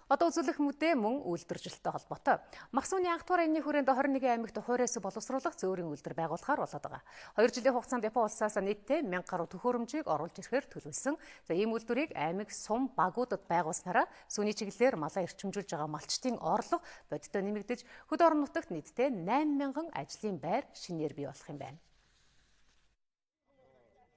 Одоо үзүүлэх мэдээ мөн үйлдвэржилттэй холбоотой. Мах сүний анх тугаар энэний хүрээнд 21 аймагт хуурайс боловсруулах зөөрийн үйлдвэр байгуулахаар болоод байгаа. 2 жилийн хугацаанд Япон улсаас нийтдээ 1000 гаруй төхөөрөмжийг оруулж ирэхээр төлөвлөсөн. Ийм үйлдвэрийг аймаг сум багуудад байгуулснараа сүний чиглэлээр малаа эрчимжүүлж байгаа малчдын орлого бодиттой нэмэгдэж хөд орон нутагт нийтдээ 8000 ажлын байр шинээр бий болох юм байна.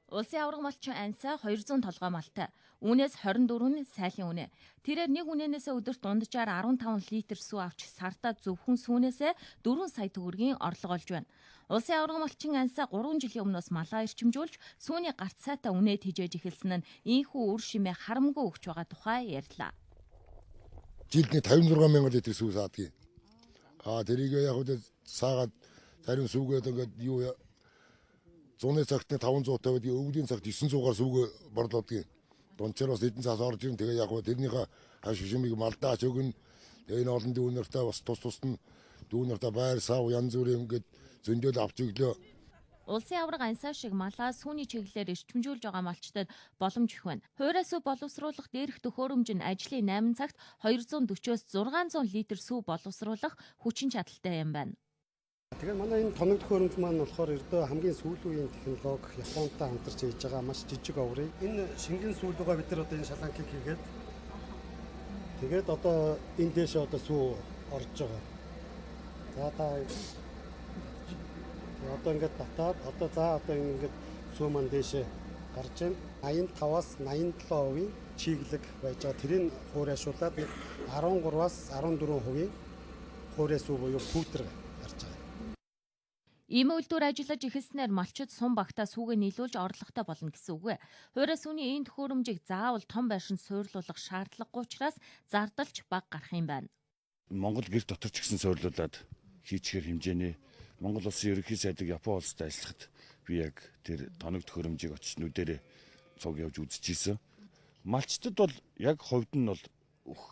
Улсын аварга малчин ансаа 200 толгой малтай. Үүнээс 24 нь сайлын үнэ. Тэрээр нэг үнэнээсээ өдөрт дунджаар 15 литр сүү авч сартаа зөвхөн сүүнээсээ 4 сая төгрөгийн орлого олж байна. Улсын аварга малчин ансаа 3 жилийн өмнөөс малаа эрчимжүүлж сүүний гарт сайтаа үнэт хижээж эхэлсэн нь ийхүү үр шимээ харамгүй өгч байгаа тухай ярьлаа. Жилд 56 мянган литр сүү саадгийг. Тэрийг яг үл саагаад зарим сүүгээд ингээд юу 100-ны цагт 500 тавьад өвлийн цагт 900-аар сүүгээ борлоодгийг. Дунчараас эдэн цаас орж ирэн тэгээ яг тэрнийхээ хаш шимийг малдаач өгнө. Тэгээ энэ олон дүүнэртээ бас тус нь дүүнэртээ байр сав янз бүрийн ингээд зөндөөл авч өглөө. Улсын аварга ансаа шиг малаа сүүний чиглэлээр эрчимжүүлж байгаа малчдад боломж их байна. Хуурайс боловсруулах дээрх төхөөрөмж нь ажлын 8 цагт 240-өөс 600 литр сүү боловсруулах хүчин чадалтай юм байна. Тэгэхээр манай энэ тоног төхөөрөмж маань болохоор ердөө хамгийн сүүлийн үеийн технологи Японтай хамтарч хийж байгаа маш жижиг оврыг. Энэ шингэн сүүлдүүгээ бид нар одоо энэ шаланкийг хийгээд тэгээд одоо энэ дэше одоо сүү орж байгаа. За та одоо ингээд татаад одоо ингээд сүү маань дэше гарч байна. 85-аас 87% чиглэг байж байгаа. Тэрийг хуурайшуулад 13-аас 14% хуурай сүү буюу пүтэр гарч байгаа. Ийм үйлдвэр ажиллаж эхэлснээр малчид сум багтаа сүүгээ нийлүүлж орлоготой болно гэсэн үг. Хуурай сүүний энэ төхөөрөмжийг заавал том байшин суйрлуулах шаардлагагүй учраас зардалч бага гарах юм байна. Монгол гэр дотор ч гэсэн суйрлуулад хийчихэр хэмжээний Монгол улсын ерөнхий сайдыг Япон улстай ажиллахад би яг тэр тоног төхөөрөмжийг очиж нүдэрээ цуг явж үзчихсэн. Малчдад бол яг хувьд нь бол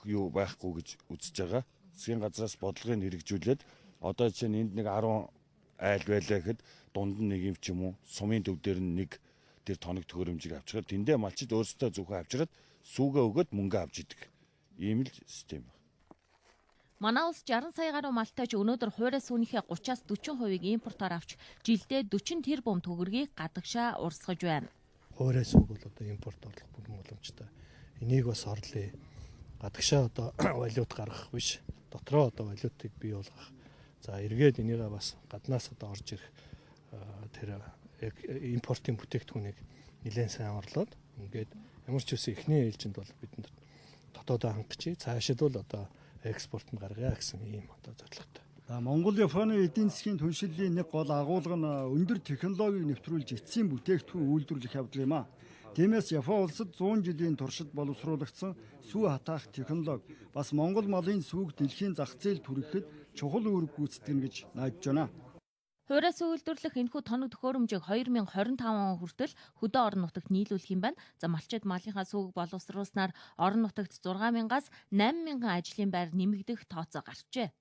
юу байхгүй гэж үзэж байгаа. Засгийн газраас бодлогыг хэрэгжүүлээд одоо жишээ нь энд нэг 10 айл байлаа гэхэд дунд нь нэг юм ч юм уу сумын төв дээр нь нэг тэр тоног төхөөрөмжийг авчираад тэндээ малчид өөрсдөө зөвхөн авчираад сүүгээ өгөөд мөнгө авч идэг. Ийм л систем байна. Манай улс 60 сая гаруй малтайч өнөөдөр хуурай сүүнийхээ 30-аас 40%-ийг импортоор авч жилдээ 40 тэрбум төгрөгийг гадагшаа урсгаж байна. Хуурай сүүг бол одоо импорт орлох бүрэн боломжтой. Энийг бас орлоо. Гадагшаа одоо валют гаргах биш. Дотроо одоо валютыг бий болгох. За эргээд энийгээ бас гаднаас одоо орж ирэх тэр импортын бүтээгдэхүүнийг нэлээд сайн орлоод ингээд ямар ч үсэн эхний ээлжинд бол бидэнд дотоодоо хангачи цаашид бол одоо экспортод гаргая гэсэн ийм одоо зорилготой. Монгол Японы эдийн засгийн түншлэлийн нэг гол агуулга нь өндөр технологиг нэвтрүүлж эцсийн бүтээгдэхүүн үйлдвэрлэх явдал юм а. Тиймээс Япон улсад 100 жилийн туршид боловсруулагдсан сүү хатаах технологи бас Монгол малын сүүг дэлхийн зах зээл түрэхэд чухал үүрэг гүйцэтгэнэ гэж найдаж байна. Хуурай сүү үйлдвэрлэх энэхүү тоног төхөөрөмжийг 2025 он хүртэл хөдөө орон нутагт нийлүүлэх юм байна. За малчид малынхаа сүүг боловсруулснаар орон нутагт 6000-аас 8000 ажлын байр нэмэгдэх тооцоо гарчээ.